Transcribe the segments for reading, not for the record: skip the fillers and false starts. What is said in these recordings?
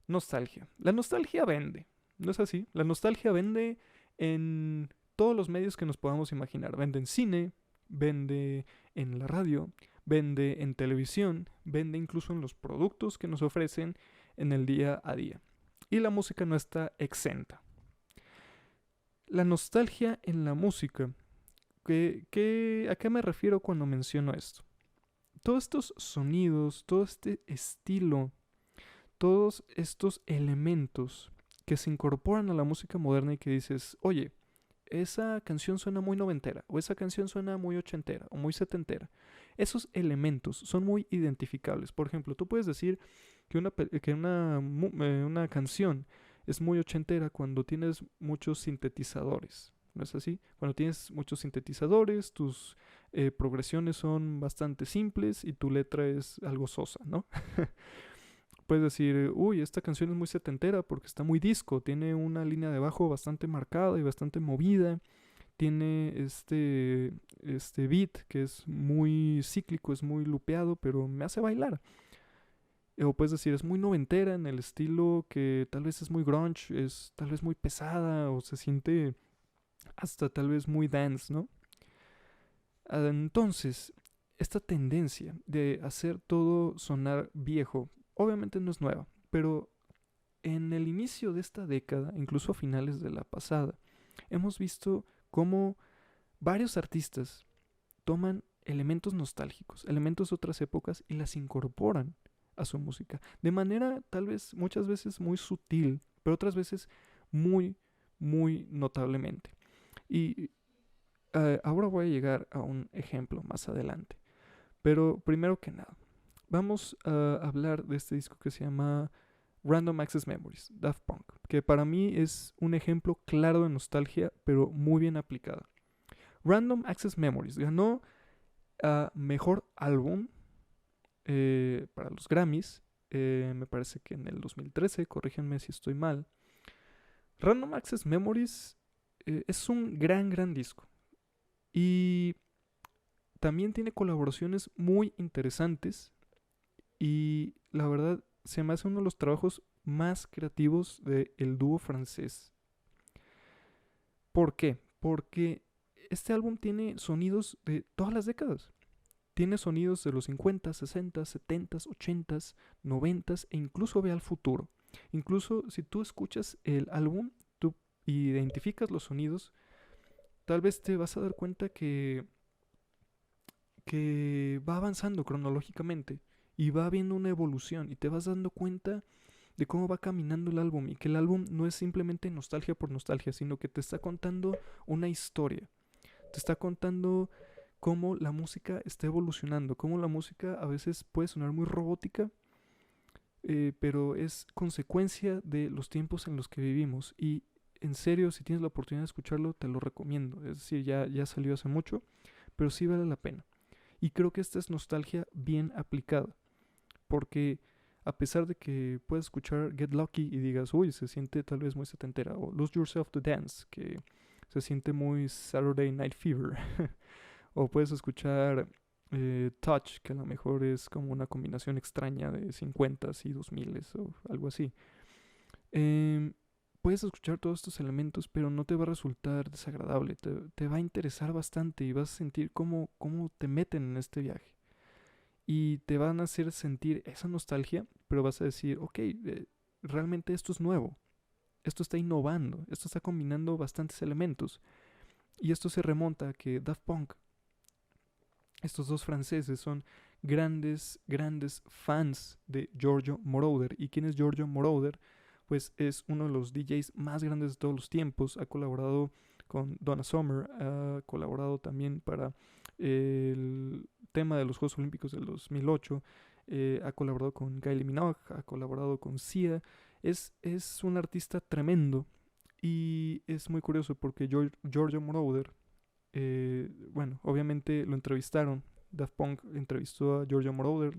Nostalgia. La nostalgia vende, ¿no es así? La nostalgia vende en todos los medios que nos podamos imaginar. Vende en cine, vende en la radio, vende en televisión, vende incluso en los productos que nos ofrecen en el día a día. Y la música no está exenta. La nostalgia en la música. ¿A qué me refiero cuando menciono esto? Todos estos sonidos, todo este estilo, todos estos elementos que se incorporan a la música moderna y que dices, oye, esa canción suena muy noventera, o esa canción suena muy ochentera, o muy setentera. Esos elementos son muy identificables. Por ejemplo, tú puedes decir que una canción es muy ochentera cuando tienes muchos sintetizadores. ¿No es así? Cuando tienes muchos sintetizadores, tus progresiones son bastante simples y tu letra es algo sosa, ¿no? Puedes decir, uy, esta canción es muy setentera porque está muy disco, tiene una línea de bajo bastante marcada y bastante movida, tiene este beat que es muy cíclico, es muy lupeado, pero me hace bailar. O puedes decir, es muy noventera en el estilo que tal vez es muy grunge, es tal vez muy pesada o se siente hasta tal vez muy dance, ¿no? Entonces, esta tendencia de hacer todo sonar viejo, obviamente no es nueva, pero en el inicio de esta década, incluso a finales de la pasada, hemos visto cómo varios artistas toman elementos nostálgicos, elementos de otras épocas y las incorporan a su música. De manera tal vez muchas veces muy sutil, pero otras veces muy, muy notablemente. Y ahora voy a llegar a un ejemplo más adelante. Pero primero que nada, vamos a hablar de este disco que se llama Random Access Memories, Daft Punk, que para mí es un ejemplo claro de nostalgia, pero muy bien aplicada. Random Access Memories ganó a Mejor Álbum para los Grammys, me parece que en el 2013, corrígenme si estoy mal. Random Access Memories es un gran, gran disco. Y también tiene colaboraciones muy interesantes y la verdad se me hace uno de los trabajos más creativos del dúo francés. ¿Por qué? Porque este álbum tiene sonidos de todas las décadas. Tiene sonidos de los 50, 60, 70, 80, 90 e incluso ve al futuro. Incluso si tú escuchas el álbum, tú identificas los sonidos, tal vez te vas a dar cuenta que va avanzando cronológicamente y va habiendo una evolución y te vas dando cuenta de cómo va caminando el álbum y que el álbum no es simplemente nostalgia por nostalgia, sino que te está contando una historia, te está contando cómo la música está evolucionando, cómo la música a veces puede sonar muy robótica, pero es consecuencia de los tiempos en los que vivimos y en serio, si tienes la oportunidad de escucharlo, te lo recomiendo. Es decir, ya salió hace mucho, pero sí vale la pena. Y creo que esta es nostalgia bien aplicada, porque a pesar de que puedas escuchar Get Lucky y digas, uy, se siente tal vez muy setentera, o Lose Yourself to Dance, que se siente muy Saturday Night Fever, o puedes escuchar Touch, que a lo mejor es como una combinación extraña de 50s y 2000s o algo así. Eh, Puedes escuchar todos estos elementos, pero no te va a resultar desagradable, te va a interesar bastante y vas a sentir cómo te meten en este viaje y te van a hacer sentir esa nostalgia, pero vas a decir, ok, realmente esto es nuevo, esto está innovando, esto está combinando bastantes elementos. Y esto se remonta a que Daft Punk, estos dos franceses, son grandes, grandes fans de Giorgio Moroder. ¿Y quién es Giorgio Moroder? Pues es uno de los DJs más grandes de todos los tiempos. Ha colaborado con Donna Summer, ha colaborado también para el tema de los Juegos Olímpicos del 2008, ha colaborado con Kylie Minogue, ha colaborado con Sia. Es un artista tremendo y es muy curioso porque Giorgio Moroder, bueno, obviamente lo entrevistaron. Daft Punk entrevistó a Giorgio Moroder,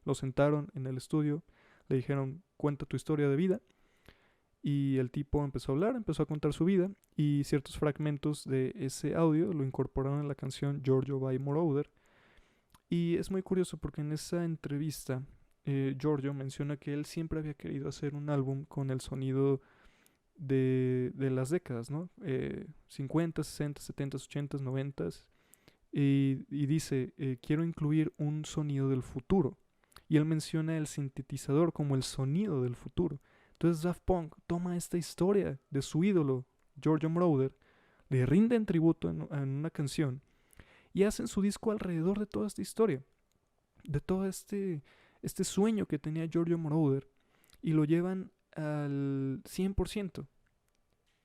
lo sentaron en el estudio, le dijeron, cuenta tu historia de vida. Y el tipo empezó a hablar, empezó a contar su vida y ciertos fragmentos de ese audio lo incorporaron en la canción Giorgio by Moroder. Y es muy curioso porque en esa entrevista Giorgio menciona que él siempre había querido hacer un álbum con el sonido de las décadas, ¿no? 50, 60, 70, 80, 90. Y dice, quiero incluir un sonido del futuro. Y él menciona el sintetizador como el sonido del futuro. Entonces Daft Punk toma esta historia de su ídolo, Giorgio Moroder, le rinden tributo en una canción y hacen su disco alrededor de toda esta historia, de todo este sueño que tenía Giorgio Moroder, y lo llevan al 100%.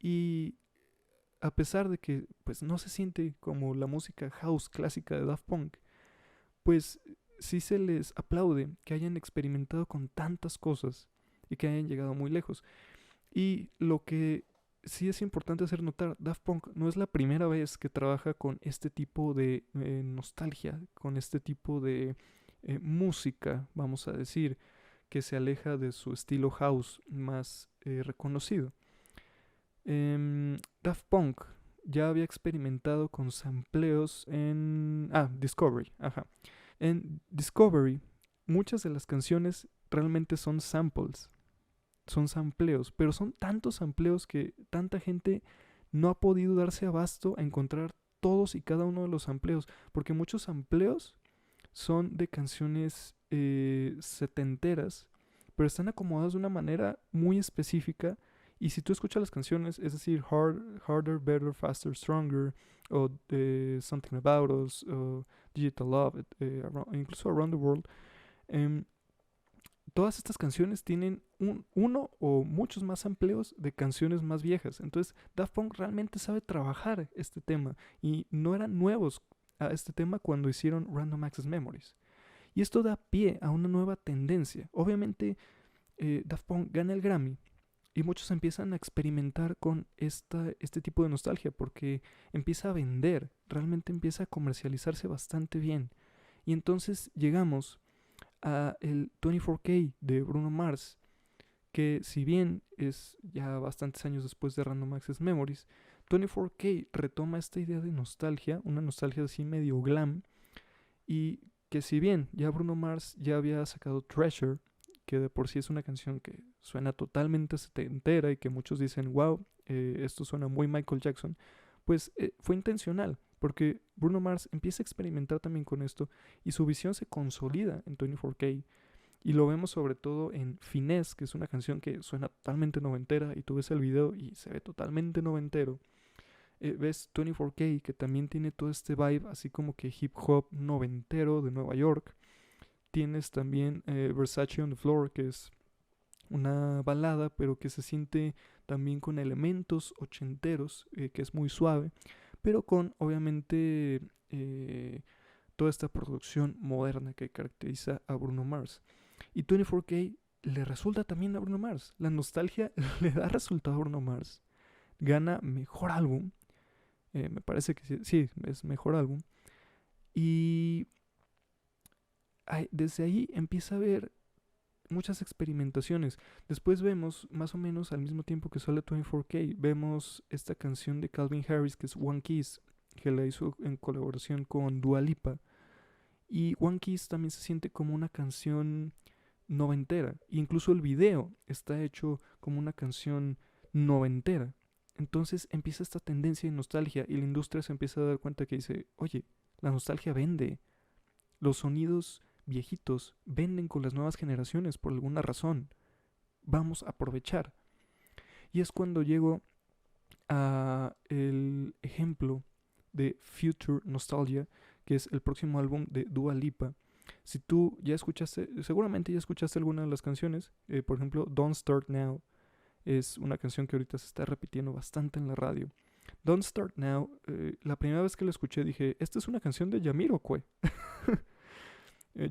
Y a pesar de que pues no se siente como la música house clásica de Daft Punk, pues sí se les aplaude que hayan experimentado con tantas cosas y que hayan llegado muy lejos. Y lo que sí es importante hacer notar, Daft Punk no es la primera vez que trabaja con este tipo de nostalgia, con este tipo de música, vamos a decir, que se aleja de su estilo house más reconocido. Daft Punk ya había experimentado con sampleos en... Discovery, ajá. En Discovery, muchas de las canciones realmente son samples, son sampleos, pero son tantos sampleos que tanta gente no ha podido darse abasto a encontrar todos y cada uno de los sampleos, porque muchos sampleos son de canciones setenteras, pero están acomodados de una manera muy específica. Y si tú escuchas las canciones, es decir, Harder, Better, Faster, Stronger, o Something About Us, o Digital Love, incluso Around the World, em, todas estas canciones tienen uno o muchos más sampleos de canciones más viejas. Entonces, Daft Punk realmente sabe trabajar este tema y no eran nuevos a este tema cuando hicieron Random Access Memories. Y esto da pie a una nueva tendencia. Obviamente, Daft Punk gana el Grammy y muchos empiezan a experimentar con este tipo de nostalgia porque empieza a vender, realmente empieza a comercializarse bastante bien. Y entonces llegamos a el 24K de Bruno Mars, que si bien es ya bastantes años después de Random Access Memories, 24K retoma esta idea de nostalgia, una nostalgia así medio glam, y que si bien ya Bruno Mars ya había sacado Treasure, que de por sí es una canción que suena totalmente setentera y que muchos dicen, wow, esto suena muy Michael Jackson, pues fue intencional, porque Bruno Mars empieza a experimentar también con esto y su visión se consolida en 24K. Y lo vemos sobre todo en Finesse, que es una canción que suena totalmente noventera y tú ves el video y se ve totalmente noventero. Ves 24K, que también tiene todo este vibe así como que hip hop noventero de Nueva York. Tienes también Versace on the Floor, que es una balada, pero que se siente también con elementos ochenteros, que es muy suave, pero con obviamente toda esta producción moderna que caracteriza a Bruno Mars. Y 24K le resulta también a Bruno Mars. La nostalgia le da resultado a Bruno Mars. Gana mejor álbum. Me parece que sí, es mejor álbum. Y desde ahí empieza a haber muchas experimentaciones. Después vemos, más o menos al mismo tiempo que sale 24K, vemos esta canción de Calvin Harris que es One Kiss, que la hizo en colaboración con Dua Lipa. Y One Kiss también se siente como una canción noventera. Incluso el video está hecho como una canción noventera. Entonces empieza esta tendencia de nostalgia y la industria se empieza a dar cuenta que dice, oye, la nostalgia vende. Los sonidos viejitos venden con las nuevas generaciones por alguna razón. Vamos a aprovechar. Y es cuando llego a el ejemplo de Future Nostalgia, que es el próximo álbum de Dua Lipa. Si tú ya escuchaste, seguramente ya escuchaste alguna de las canciones, por ejemplo, Don't Start Now, es una canción que ahorita se está repitiendo bastante en la radio. Don't Start Now, la primera vez que la escuché dije, esta es una canción de Jamiroquai.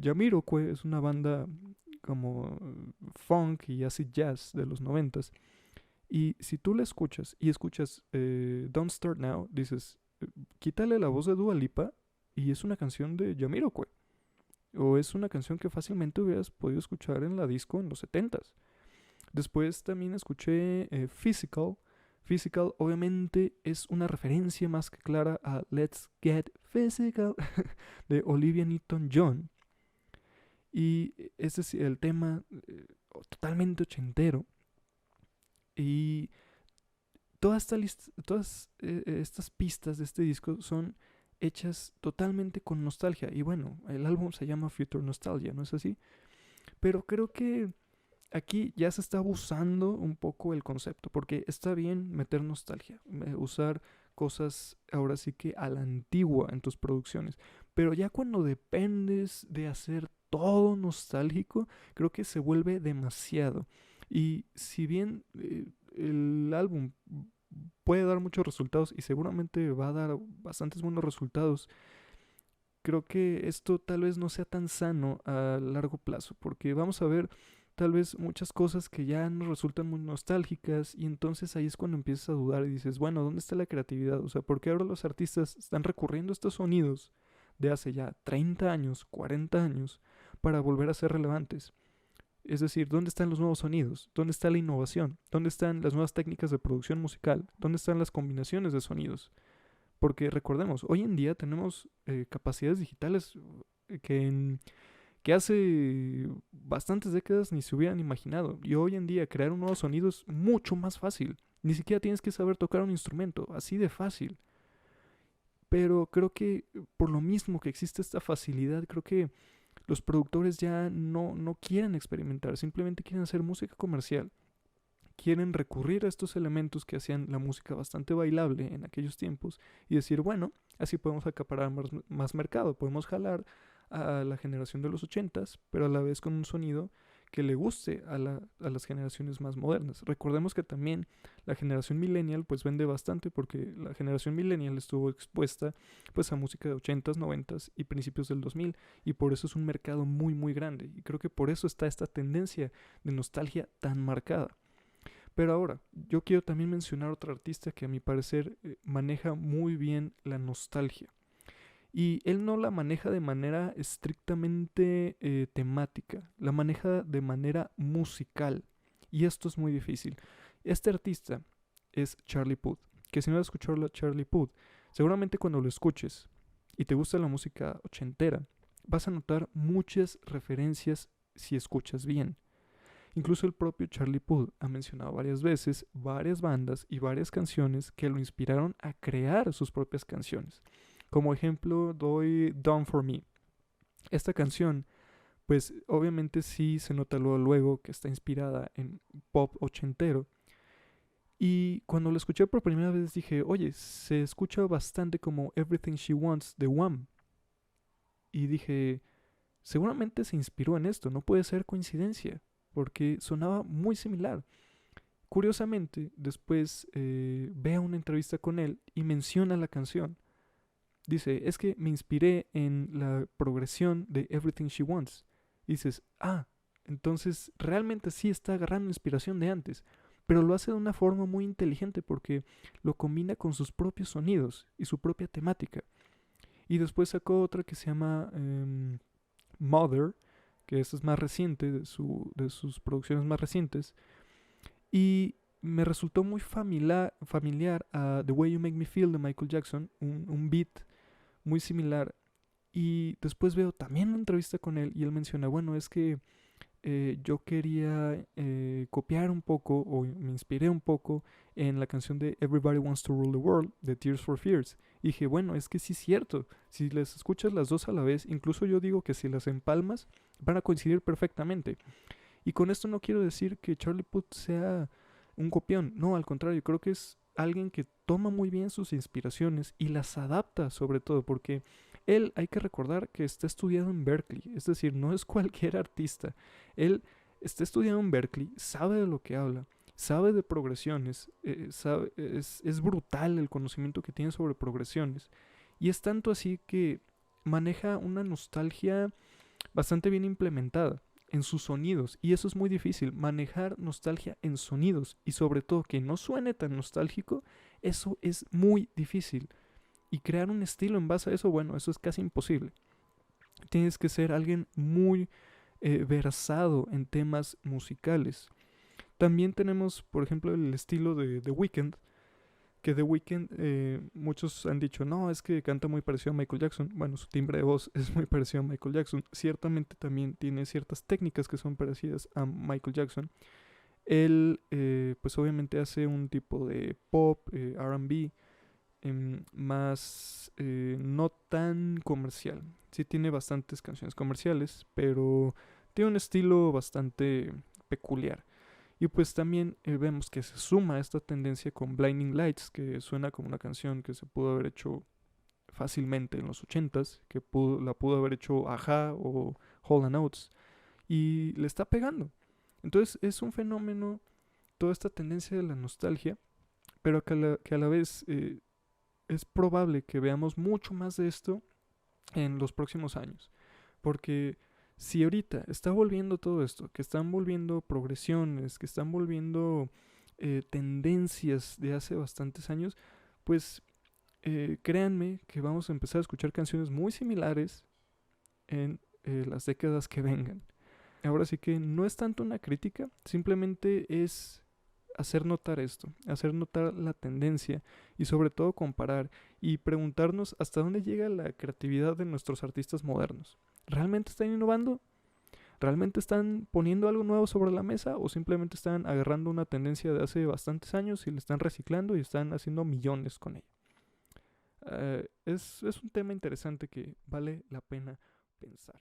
Jamiroquai es una banda como funk y acid jazz de los 90s. Y si tú la escuchas y escuchas Don't Start Now, dices, quítale la voz de Dua Lipa y es una canción de Jamiroquai. O es una canción que fácilmente hubieras podido escuchar en la disco en los 70s. Después también escuché Physical. Physical obviamente es una referencia más que clara a Let's Get Physical de Olivia Newton-John. Y ese es el tema totalmente ochentero. Y todas estas pistas de este disco son hechas totalmente con nostalgia. Y bueno, el álbum se llama Future Nostalgia, ¿no es así? Pero creo que aquí ya se está abusando un poco el concepto, porque está bien meter nostalgia, usar cosas ahora sí que a la antigua en tus producciones, pero ya cuando dependes de hacer todo nostálgico, creo que se vuelve demasiado. Y si bien el álbum puede dar muchos resultados y seguramente va a dar bastantes buenos resultados, creo que esto tal vez no sea tan sano a largo plazo, porque vamos a ver tal vez muchas cosas que ya nos resultan muy nostálgicas y entonces ahí es cuando empiezas a dudar y dices, bueno, ¿dónde está la creatividad? O sea, ¿por qué ahora los artistas están recurriendo a estos sonidos de hace ya 30 años, 40 años para volver a ser relevantes? Es decir, ¿dónde están los nuevos sonidos? ¿Dónde está la innovación? ¿Dónde están las nuevas técnicas de producción musical? ¿Dónde están las combinaciones de sonidos? Porque recordemos, hoy en día tenemos capacidades digitales que hace bastantes décadas ni se hubieran imaginado. Y hoy en día crear un nuevo sonido es mucho más fácil. Ni siquiera tienes que saber tocar un instrumento, así de fácil. Pero creo que por lo mismo que existe esta facilidad, creo que los productores ya no quieren experimentar, simplemente quieren hacer música comercial. Quieren recurrir a estos elementos que hacían la música bastante bailable en aquellos tiempos y decir, bueno, así podemos acaparar más mercado, podemos jalar a la generación de los ochentas, pero a la vez con un sonido que le guste a las generaciones más modernas. Recordemos que también la generación millennial pues vende bastante porque la generación millennial estuvo expuesta pues a música de ochentas, noventas y principios del 2000 y por eso es un mercado muy grande y creo que por eso está esta tendencia de nostalgia tan marcada. Pero ahora, yo quiero también mencionar otro artista que a mi parecer maneja muy bien la nostalgia. Y él no la maneja de manera estrictamente temática, la maneja de manera musical. Y esto es muy difícil. Este artista es Charlie Puth, que si no has escuchado a Charlie Puth, seguramente cuando lo escuches y te gusta la música ochentera, vas a notar muchas referencias si escuchas bien. Incluso el propio Charlie Puth ha mencionado varias veces varias bandas y varias canciones que lo inspiraron a crear sus propias canciones. Como ejemplo doy Done For Me. Esta canción, pues obviamente sí se nota luego que está inspirada en pop ochentero. Y cuando la escuché por primera vez dije, oye, se escucha bastante como Everything She Wants de Wham. Y dije, seguramente se inspiró en esto, no puede ser coincidencia, porque sonaba muy similar. Curiosamente, después veo una entrevista con él y menciona la canción. Dice, es que me inspiré en la progresión de Everything She Wants. Y dices, entonces realmente sí está agarrando inspiración de antes, pero lo hace de una forma muy inteligente porque lo combina con sus propios sonidos y su propia temática. Y después sacó otra que se llama Mother, que esta es más reciente, de sus producciones más recientes, y me resultó muy familiar a The Way You Make Me Feel de Michael Jackson, un beat muy similar. Y después veo también una entrevista con él y él menciona, bueno, es que yo quería copiar un poco o me inspiré un poco en la canción de Everybody Wants to Rule the World de Tears for Fears. Y dije, bueno, es que sí es cierto, si las escuchas las dos a la vez, incluso yo digo que si las empalmas van a coincidir perfectamente. Y con esto no quiero decir que Charlie Puth sea un copión, no, al contrario, creo que es alguien que toma muy bien sus inspiraciones y las adapta sobre todo, porque él hay que recordar que está estudiado en Berkeley, es decir, no es cualquier artista. Él está estudiado en Berkeley, sabe de lo que habla, sabe de progresiones, es brutal el conocimiento que tiene sobre progresiones. Y es tanto así que maneja una nostalgia bastante bien implementada en sus sonidos. Y eso es muy difícil, manejar nostalgia en sonidos. Y sobre todo que no suene tan nostálgico, eso es muy difícil. Y crear un estilo en base a eso, bueno, eso es casi imposible. Tienes que ser alguien muy versado en temas musicales. También tenemos, por ejemplo, el estilo de The Weeknd, que The Weeknd, muchos han dicho, no, es que canta muy parecido a Michael Jackson. Bueno, su timbre de voz es muy parecido a Michael Jackson. Ciertamente también tiene ciertas técnicas que son parecidas a Michael Jackson. Él, pues obviamente hace un tipo de pop, R&B, más no tan comercial. Sí tiene bastantes canciones comerciales, pero tiene un estilo bastante peculiar. Y pues también vemos que se suma esta tendencia con Blinding Lights, que suena como una canción que se pudo haber hecho fácilmente en los 80s, que la pudo haber hecho Aja o Hall & Oates, y le está pegando. Entonces es un fenómeno, toda esta tendencia de la nostalgia, pero que a la vez es probable que veamos mucho más de esto en los próximos años. Porque si ahorita está volviendo todo esto, que están volviendo progresiones, que están volviendo tendencias de hace bastantes años, pues créanme que vamos a empezar a escuchar canciones muy similares en las décadas que vengan. Ahora sí que no es tanto una crítica, simplemente es hacer notar esto, hacer notar la tendencia y sobre todo comparar y preguntarnos hasta dónde llega la creatividad de nuestros artistas modernos. ¿Realmente están innovando? ¿Realmente están poniendo algo nuevo sobre la mesa o simplemente están agarrando una tendencia de hace bastantes años y la están reciclando y están haciendo millones con ella? Es un tema interesante que vale la pena pensar.